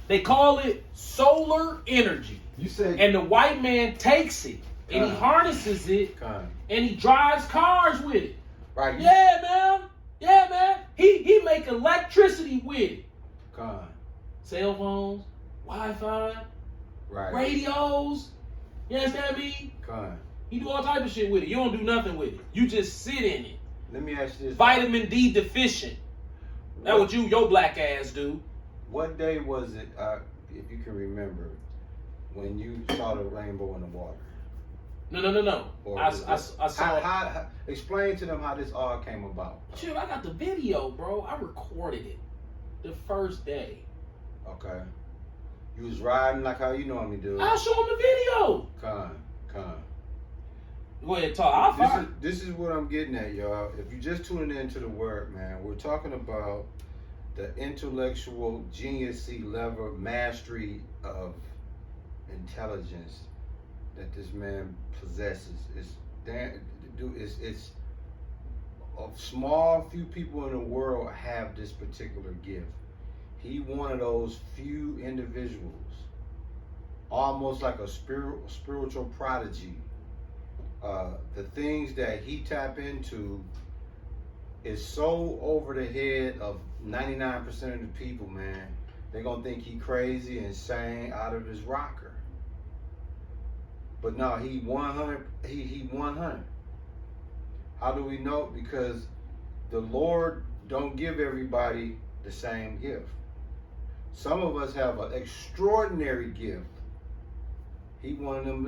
They call it solar energy. You said, and the white man takes it and he harnesses it and he drives cars with it. Right. Yeah, man. Yeah, man. He make electricity with it. Cell phones, Wi-Fi, right. radios. You understand me? You do all type of shit with it. You don't do nothing with it. You just sit in it. Let me ask you this. Vitamin D deficient. That's what your black ass do. What day was it, if you can remember, when you saw the rainbow in the water? No. I saw. How, explain to them how this all came about. Shoot, I got the video, bro. I recorded it the first day. Okay. You was riding like how you normally do. I'll show them the video. Go ahead, talk. This is what I'm getting at, y'all. If you just tuning into the word, man, we're talking about the intellectual geniusy level mastery of intelligence that this man possesses. It's a small few people in the world have this particular gift. He one of those few individuals, almost like a spiritual prodigy. The things that he tap into is so over the head of 99% of the people, man. They're gonna think he crazy, insane, out of his rocker. But no, he 100. He 100. How do we know? Because the Lord don't give everybody the same gift. Some of us have an extraordinary gift. He one of them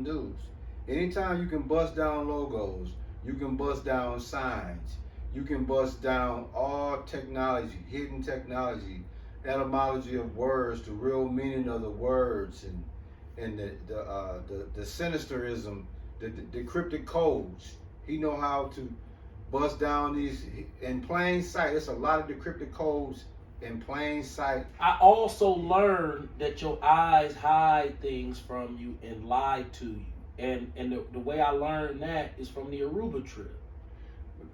dudes. Anytime you can bust down logos, you can bust down signs, you can bust down all technology, hidden technology, etymology of words, the real meaning of the words, and the sinisterism, the cryptic codes. He know how to bust down these in plain sight. There's a lot of decrypted codes in plain sight. I also learned that your eyes hide things from you and lie to you. And the way I learned that is from the Aruba trip.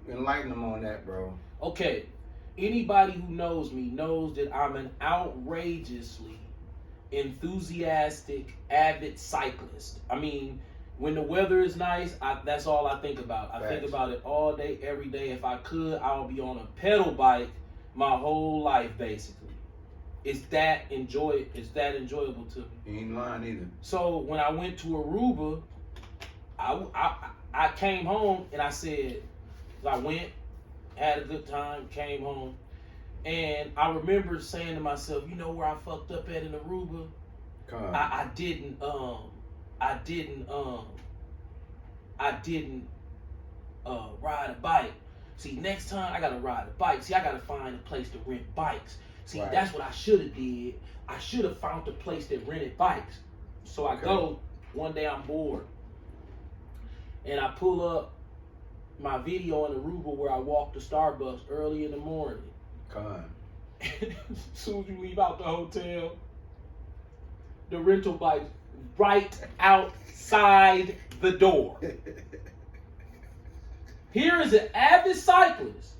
Enlighten them on that, bro. Okay. Anybody who knows me knows that I'm an outrageously enthusiastic, avid cyclist. I mean, when the weather is nice, that's all I think about. I think about it all day, every day. If I could, I would be on a pedal bike my whole life, basically. It's that enjoyable to me. You ain't lying either. So when I went to Aruba, I came home and I said, I went, had a good time, came home, and I remember saying to myself, you know where I fucked up at in Aruba? I didn't ride a bike. See, next time I gotta ride a bike. See, I gotta find a place to rent bikes. See, that's what I should have did. I should have found a place that rented bikes. So I go, one day I'm bored, and I pull up my video in Aruba where I walk to Starbucks early in the morning. As soon as you leave out the hotel, the rental bike right outside the door. Here is an avid cyclist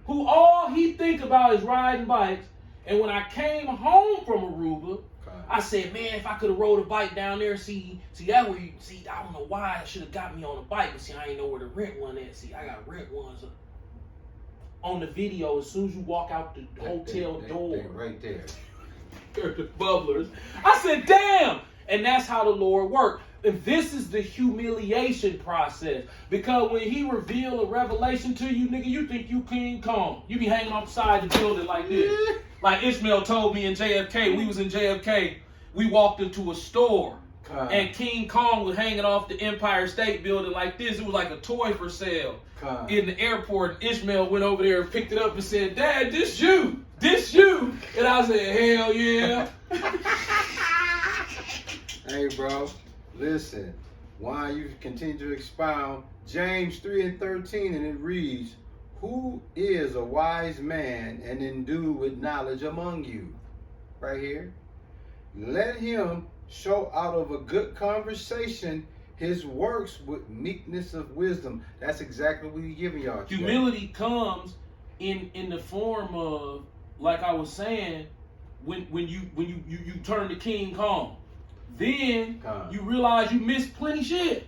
who all he think about is riding bikes. And when I came home from Aruba, I said, man, if I could have rode a bike down there, see that where you see, I don't know why I should have got me on a bike, but see, I ain't know where to rent one at. See, I gotta rent ones on the video. As soon as you walk out the hotel door, they right there. The bubblers. I said, damn, and that's how the Lord worked. And this is the humiliation process. Because when he reveal a revelation to you, nigga, you think you King Kong. You be hanging off the side of the building like this. Like Ishmael told me in JFK. We was in JFK. We walked into a store. And King Kong was hanging off the Empire State Building like this. It was like a toy for sale. In the airport, Ishmael went over there and picked it up and said, Dad, this you. This you. And I said, hell yeah. Hey, bro. Listen, while you continue to expound, James 3:13, and it reads, who is a wise man and endued with knowledge among you? Right here. Let him show out of a good conversation his works with meekness of wisdom. That's exactly what he's giving y'all today. Humility comes in the form of, like I was saying, when you turn to King Kong. Then Con. you realize you missed plenty shit.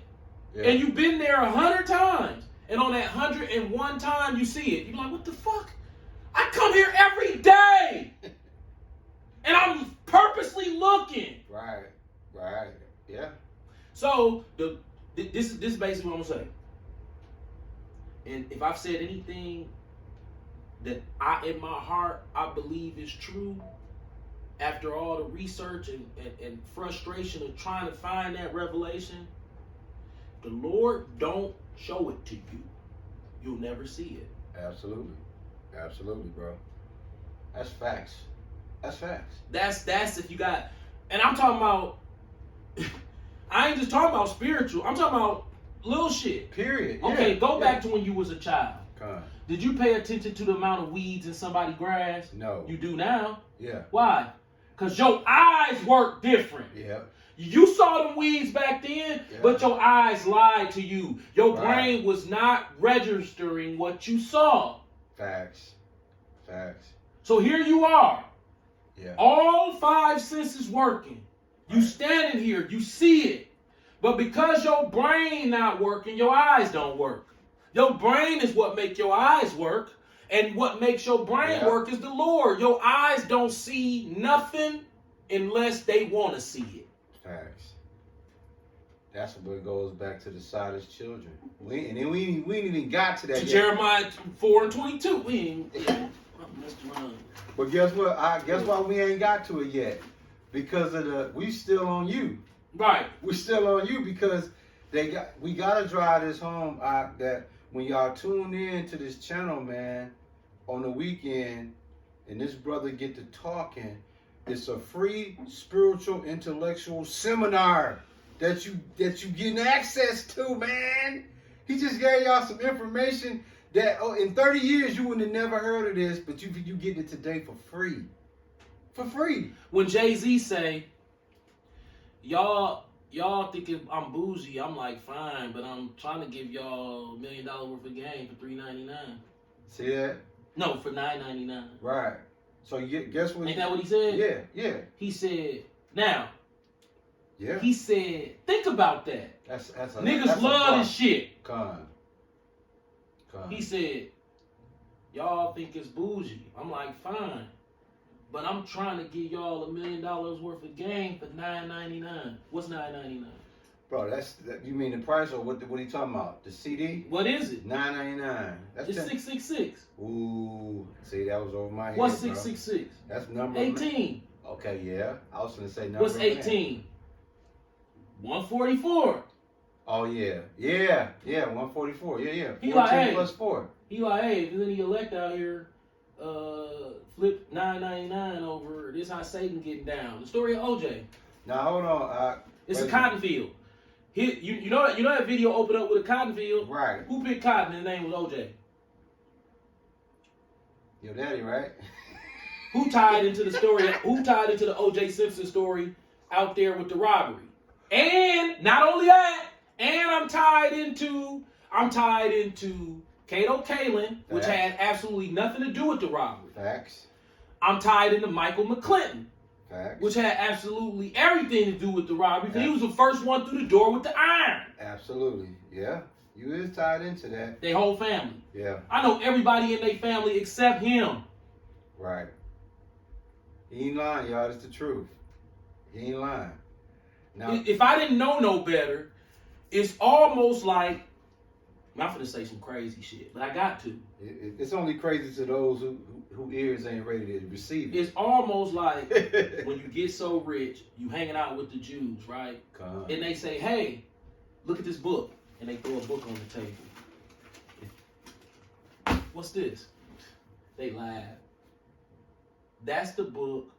Yeah. And you've been there 100 times. And on that 101 time you see it, you're like, what the fuck? I come here every day. And I'm purposely looking. Right. Yeah. So this is basically what I'm gonna say. And if I've said anything that in my heart I believe is true, after all the research and frustration of trying to find that revelation, the Lord don't show it to you, you'll never see it. Absolutely, bro. That's facts. That's if you got, and I'm talking about, I ain't just talking about spiritual, I'm talking about little shit. Period. Okay, Yeah. go back to when you was a child. Con. Did you pay attention to the amount of weeds in somebody's grass? No. You do now. Yeah. Why? Because your eyes work different. Yeah. You saw them weeds back then, Yeah. but your eyes lied to you. Your Right. brain was not registering what you saw. Facts. So here you are. Yeah. All 5 senses working. You Right. standing here, you see it. But because your brain not working, your eyes don't work. Your brain is what make your eyes work. And what makes your brain Yeah. work is the Lord. Your eyes don't see nothing unless they want to see it. Facts. That's what goes back to the Sodom's children. We ain't even got to that To yet. Jeremiah 4:22. We ain't I messed around. But guess what? Guess why we ain't got to it yet? Because of we still on you. Right. We still on you because we gotta drive this home. That when y'all tune in to this channel, man, on the weekend, and this brother get to talking, it's a free spiritual intellectual seminar that you getting access to, man. He just gave y'all some information that in 30 years you wouldn't have never heard of this, but you getting it today for free. For free. When Jay-Z say, y'all think I'm bougie, I'm like, fine, but I'm trying to give y'all $1 million worth of game for $3.99. See that? No, for $9.99. Right. So guess what? Ain't that what he said? Yeah. He said, now, Yeah. he said, think about that. That's Niggas love this shit. Con. He said, y'all think it's bougie. I'm like, fine. But I'm trying to give y'all $1 million worth of game for $9.99. What's $9.99? Bro, you mean the price or what he talking about? The CD? What is it? $9.99. That's It's 666. Ooh, see, that was over my head. What's bro. 666? That's number 18. Okay, yeah. I was gonna say number. What's 18? 144. Oh yeah, 144. Yeah. He 14 like, hey. plus 4. He like, hey, if there's any elect out here, flip $9.99 over. This how Satan getting down. The story of OJ. Now hold on. It's a wait cotton field. You know that video opened up with a cotton field. Right. Who picked cotton? His name was OJ. Your daddy, right? Who tied into the story? Who tied into the OJ Simpson story out there with the robbery? And not only that, and I'm tied into Kato Kalin, which Facts. had absolutely nothing to do with the robbery. Facts. I'm tied into Michael McClinton, Facts. which had absolutely everything to do with the robbery, because he was the first one through the door with the iron. Absolutely. Yeah. You is tied into that. Their whole family. Yeah. I know everybody in their family except him. Right. He ain't lying, y'all. It's the truth. He ain't lying. Now, If I didn't know no better, it's almost like, I'm finna say some crazy shit, but I got to. it's only crazy to those who ears ain't ready to receive it. It's almost like when you get so rich, you hanging out with the Jews, right? Come. And they say, hey, look at this book. And they throw a book on the table. What's this? They laugh. That's the book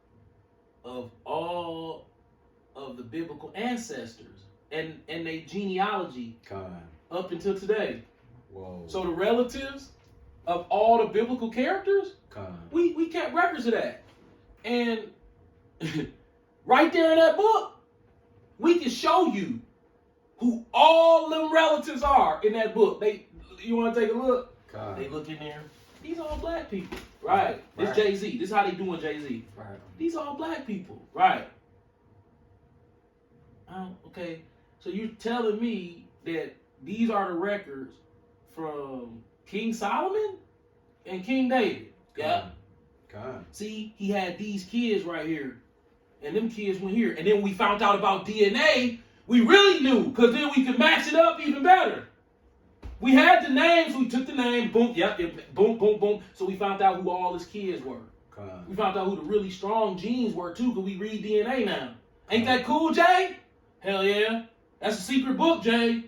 of all of the biblical ancestors and their genealogy Come. up until today. Whoa. So the relatives of all the biblical characters, Come. we kept records of that. And right there in that book, we can show you who all them relatives are in that book. You want to take a look? Come. They look in there. These all black people. Right. This Right. Jay-Z. This is how they doing Jay-Z. Right. These all black people. Right. Okay. So you're telling me that these are the records from King Solomon and King David. Yeah. God. See, he had these kids right here. And them kids went here. And then we found out about DNA. We really knew. Because then we could match it up even better. We had the names. We took the name. Boom. Yep. Boom, boom, boom. So we found out who all his kids were. God. We found out who the really strong genes were, too. Because we read DNA now. Ain't that cool, Jay? Hell yeah. That's a secret book, Jay.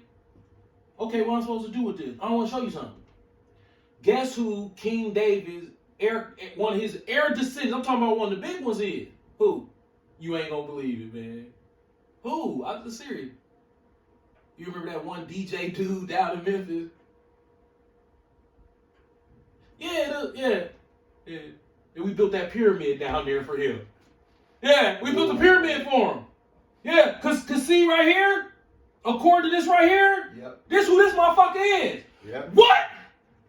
Okay, what am I supposed to do with this? I want to show you something. Guess who King David's one of his heir descendants, I'm talking about one of the big ones is? Who? You ain't gonna believe it, man. Who? I'm serious. You remember that one DJ dude down in Memphis? Yeah. And we built that pyramid down there for him. Yeah, we built the pyramid for him. Yeah, cause see right here, according to this right here, Yep. this who this motherfucker is. Yep. What?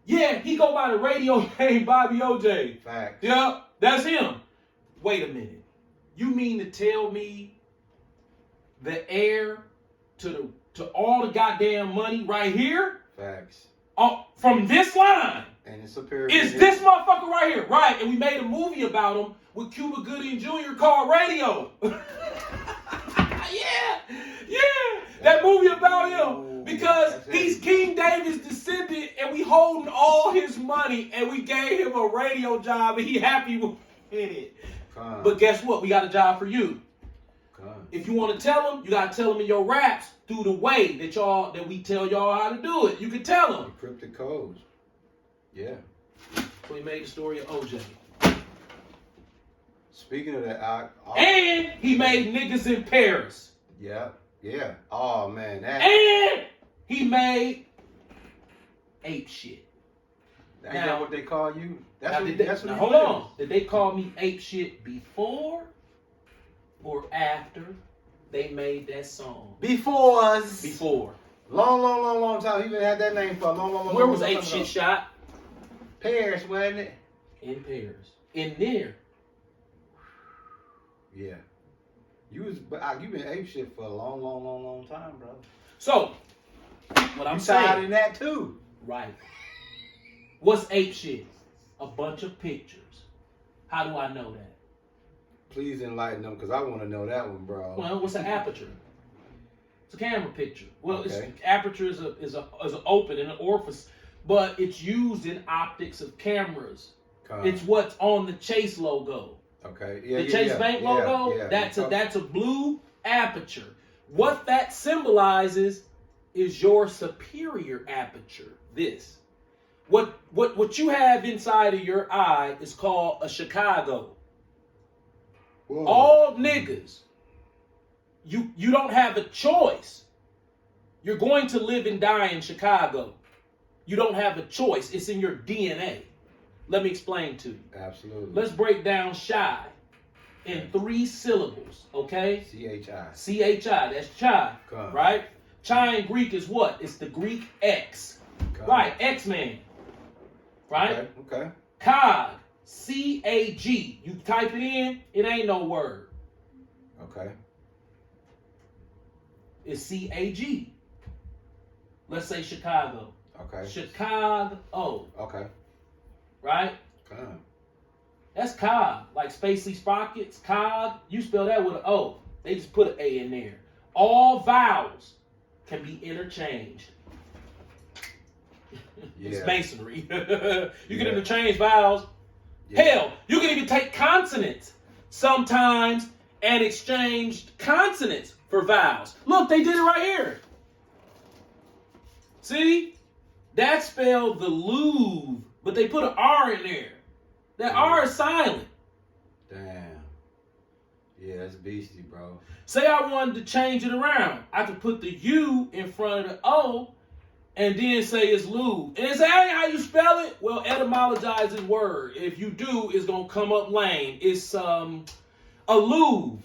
Yeah, he go by the radio name Bobby OJ. Fact. Yep, that's him. Wait a minute. You mean to tell me the heir to all the goddamn money right here? Facts. From this line And it's a pyramid. is this motherfucker right here. Right, and we made a movie about him with Cuba Gooding Jr. called Radio. Yeah. That movie about him. Because he's King David's descendant and we holding all his money and we gave him a radio job and he happy with it. God. But guess what? We got a job for you. God. If you want to tell them, you got to tell them in your raps through the way that we tell y'all how to do it. You can tell them. Encrypted codes. Yeah. So he made the story of OJ. Speaking of that, And he made niggas in Paris. Yeah. Oh man, And he made ape shit. Ain't now- that what they call you? Now, That's what now he hold is. on. Did they call me ape shit before or after they made that song? Before us. Before. Long time. He even had that name for a long. Where was long ape time shit ago. shot? Paris, wasn't it? In Paris. In there. Yeah. You've been ape shit for a long time, bro. So, what I'm You tied saying. in that too. Right. What's ape shit? A bunch of pictures. How do I know that? Please enlighten them, because I want to know that one, bro. Well, what's an aperture? It's a camera picture. Well, Okay. aperture is an open in an orifice, but it's used in optics of cameras. It's what's on the Chase logo. Okay. Yeah. The Chase Bank logo. Yeah. That's a blue aperture. What that symbolizes is your superior aperture. This. What you have inside of your eye is called a Chicago. Whoa. All niggas, you don't have a choice. You're going to live and die in Chicago. You don't have a choice. It's in your DNA. Let me explain to you. Absolutely. Let's break down shy in 3 syllables, okay? CHI. C-H-I, that's chai, Come. right? Chai in Greek is what? It's the Greek X. Come. Right, X-Man. Right? Okay. Cog, C-A-G. You type it in, it ain't no word. Okay. It's C-A-G. Let's say Chicago. Okay. Chicago, Okay. right? Come. That's cog, like Spacely Sprockets, cog. You spell that with an O. They just put an A in there. All vowels can be interchanged. It's Yeah. masonry. You can Yeah. interchange vowels. Yeah. Hell, you can even take consonants sometimes and exchange consonants for vowels. Look, they did it right here. See? That spelled the Louvre, but they put an R in there. That R is silent. Damn. Yeah, that's beastie, bro. Say I wanted to change it around. I could put the U in front of the O and then say it's Louvre. And say, hey, how you spell it? Well, etymologize the word. If you do, it's going to come up lame. It's a Louvre.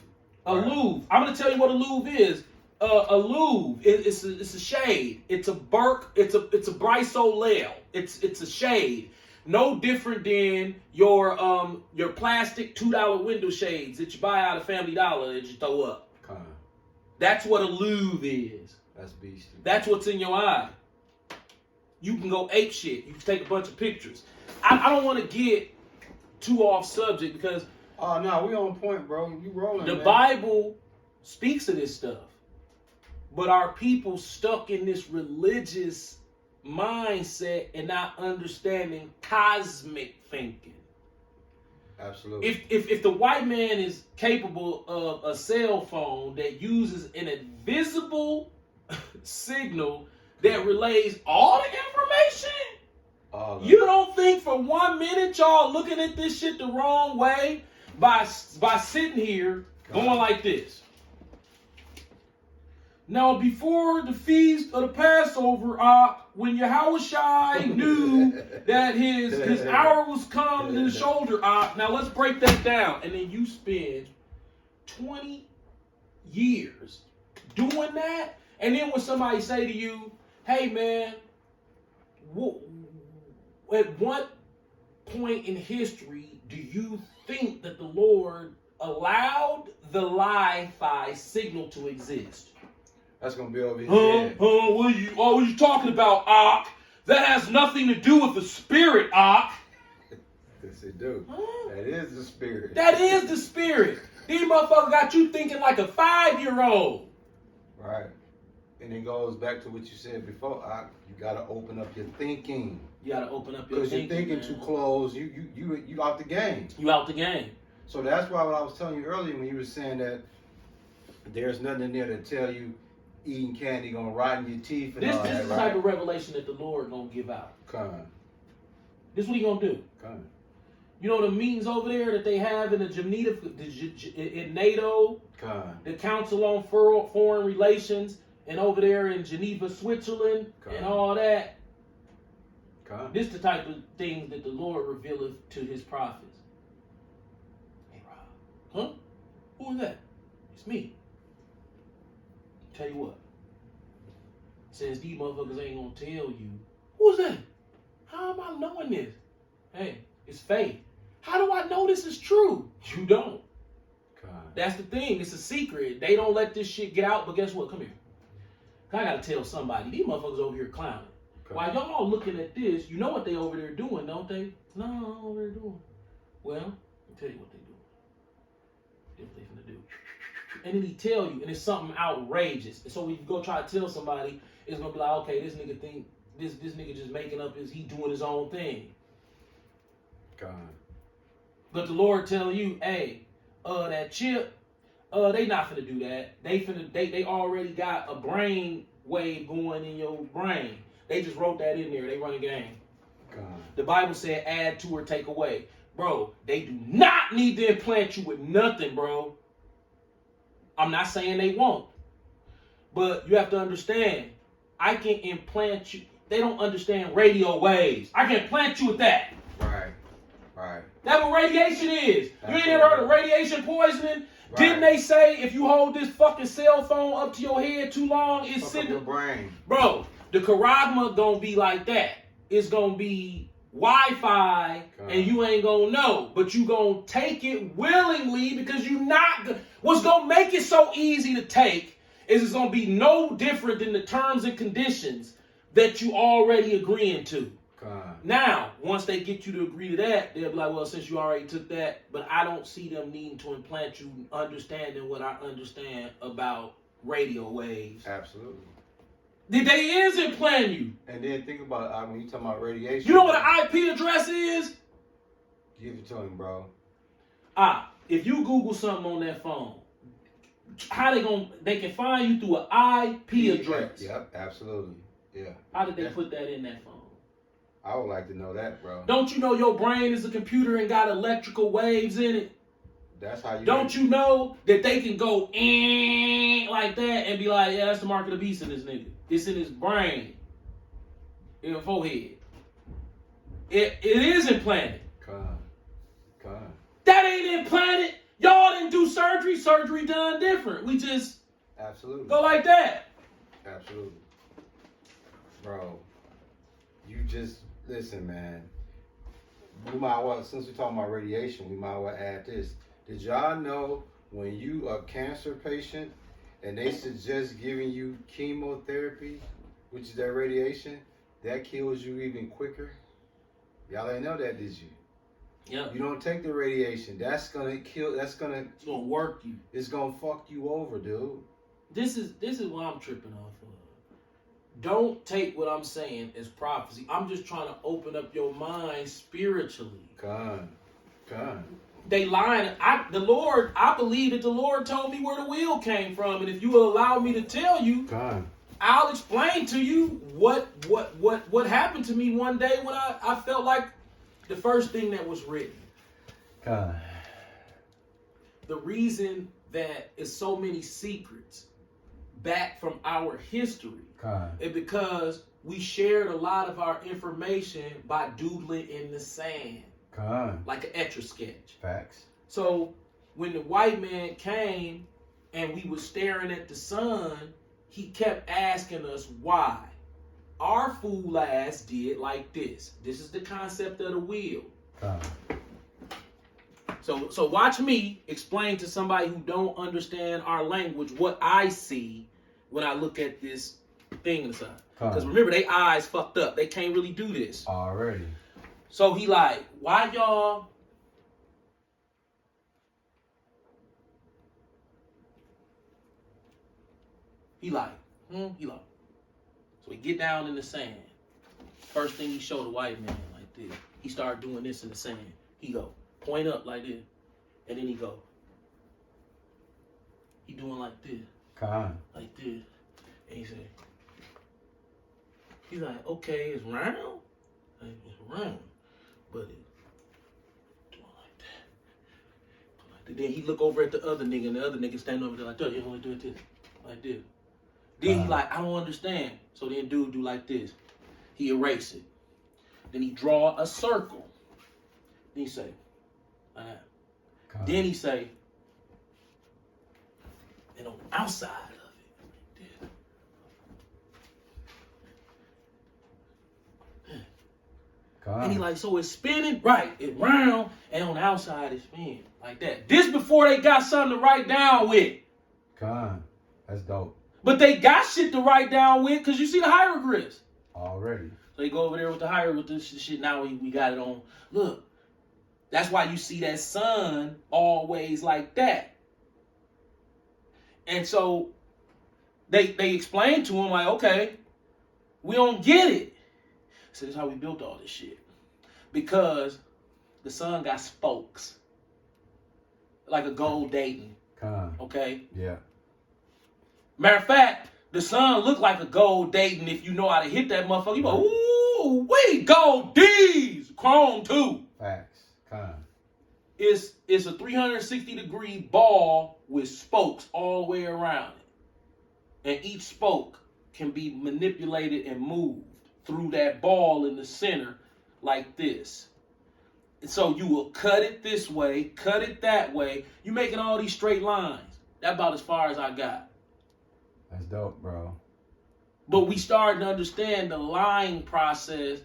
A Right. Louvre. I'm going to tell you what a Louvre is. A Louvre, it's a shade. It's a Burke. It's a Bryce O'Leil. It's a shade. no different than your plastic $2 window shades that you buy out of Family Dollar that you throw up. That's what a louve is. That's beastly. That's what's in your eye. You can go ape shit. You can take a bunch of pictures. I don't want to get too off subject because oh no, we on point, bro. You rolling. The man. Bible speaks of this stuff, but our people stuck in this religious mindset and not understanding cosmic thinking. Absolutely. If the white man is capable of a cell phone that uses an invisible signal that relays all the information, you don't think for 1 minute y'all looking at this shit the wrong way by sitting here going like this. Now, before the feast of the Passover, when Yahushua knew that his hour was come to the shoulder, now let's break that down. And then you spend 20 years doing that. And then when somebody say to you, hey, man, at what point in history do you think that the Lord allowed the Wi-Fi signal to exist? That's gonna be over his head. What are you talking about, Ak? That has nothing to do with the spirit, Ak. Yes, it do. That is the spirit. That is the spirit. These motherfuckers got you thinking like a 5-year-old. Right. And it goes back to what you said before, Ak. You gotta open up your thinking. You gotta open up your because thinking. you're thinking too close. You out the game. You out the game. So that's why what I was telling you earlier when you were saying that there's nothing in there to tell you eating candy gonna rot in your teeth and This all that, is the type of revelation that the Lord gonna give out. This is what he gonna do. You know the meetings over there that they have in the Geneva, in NATO, the Council on Foreign Relations, and over there in Geneva, Switzerland, and all that. This is the type of things that the Lord revealeth to his prophets. Hey, Rob. Huh? Who is that? It's me. Tell you what. Since these motherfuckers ain't gonna tell you, who's that? How am I knowing this? Hey, it's faith. How do I know this is true? You don't. That's the thing. It's a secret. They don't let this shit get out, but guess what? Come here. I gotta tell somebody. These motherfuckers over here clowning. While y'all all looking at this, you know what they over there doing, don't they? No, I don't know what they're doing. Well, let me tell you what they doing. Here's what they finna do. And then he tell you, and it's something outrageous. And so when you go try to tell somebody, it's gonna be like, okay, this nigga think this nigga just making up he doing his own thing. But the Lord telling you, hey, that chip, they not finna do that. They already got a brain wave going in your brain. They just wrote that in there. They run a game. The Bible said add to or take away. Bro, they do not need to implant you with nothing, bro. I'm not saying they won't. But you have to understand, I can implant you. They don't understand radio waves. I can implant you with that. Right. That's what radiation is. You ain't ever heard of radiation poisoning? Right. Didn't they say if you hold this fucking cell phone up to your head too long, it's sitting your brain. Bro, the charagma gonna be like that. It's gonna be Wi-Fi, and you ain't gonna know, but you gonna take it willingly because you not. What's gonna make it so easy to take is it's gonna be no different than the terms and conditions that you already agreeing to. Now, once they get you to agree to that, they'll be like, well, since you already took that, but I don't see them needing to implant you understanding what I understand about radio waves. Absolutely. They is implanting you. And then think about when you talking about radiation. You know what an IP address is? Give it to him, bro. If you Google something on that phone, how they can find you through an IP address. Yep, absolutely. Yeah. How did they put that in that phone? I would like to know that, bro. Don't you know your brain is a computer and got electrical waves in it? That's how you. Don't you know that they can go like that and be like, yeah, that's the mark of the beast in this nigga. It's in his brain, in his forehead. It is implanted. That ain't implanted. Y'all didn't do surgery. Surgery done different. We just absolutely go like that. Absolutely, bro. You just listen, man. we might well, since we're talking about radiation, we might well add this. Did y'all know when you a cancer patient and they suggest giving you chemotherapy, which is that radiation, that kills you even quicker? Y'all ain't know that, did you? Yeah. You don't take the radiation. That's gonna kill. It's gonna work you. It's gonna fuck you over, dude. This is what I'm tripping off of. Don't take what I'm saying as prophecy. I'm just trying to open up your mind spiritually. God. They lying. I believe that the Lord told me where the wheel came from, and if you will allow me to tell you, God. I'll explain to you what happened to me one day when I felt like the first thing that was written. God. The reason that is so many secrets back from our history is because we shared a lot of our information by doodling in the sand. Like an Etch-a-Sketch. Facts. So when the white man came and we were staring at the sun, he kept asking us why. Our fool ass did like this. This is the concept of the wheel. So watch me explain to somebody who don't understand our language what I see when I look at this thing inside. Because remember, they eyes fucked up. They can't really do this. Already. So he like, why y'all? He like. So he get down in the sand. First thing he showed the white man like this. He started doing this in the sand. He go, point up like this. And then he go. He doing like this. Like this. And he said, he's like, okay, it's round. Like, it's round. But it doing like that. Then he look over at the other nigga, and the other nigga stand over there like that. You want to do it this? Like this. Then he like, I don't understand. So then dude do like this. He erase it. Then he draw a circle. Then he say, like that. Then he say, and on the outside of it, and he like, so it's spinning, right? It's round, and on the outside it's spinning like that. This before they got something to write down with. That's dope. But they got shit to write down with, because you see the hieroglyphs. Already. So they go over there with the hieroglyphs, with this shit. Now we got it on. Look, that's why you see that sun always like that. And so they explained to him like, okay, we don't get it. So this is how we built all this shit. Because the sun got spokes. Like a gold Dayton. Okay? Yeah. Matter of fact, the sun looked like a gold Dayton if you know how to hit that motherfucker. You go, ooh, wait, gold D's. Chrome too. Facts. It's a 360-degree ball with spokes all the way around it. And each spoke can be manipulated and moved through that ball in the center like this. And so you will cut it this way, cut it that way. You're making all these straight lines. That's about as far as I got. That's dope, bro. But we started to understand the line process.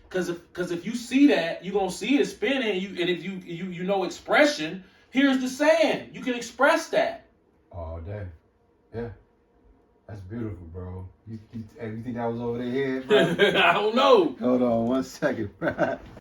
Because if you see that, you're going to see it spinning. And if you know expression, here's the sand. You can express that. All day. Yeah. That's beautiful, bro. You think that was over their head, bro? I don't know. Hold on 1 second, bro.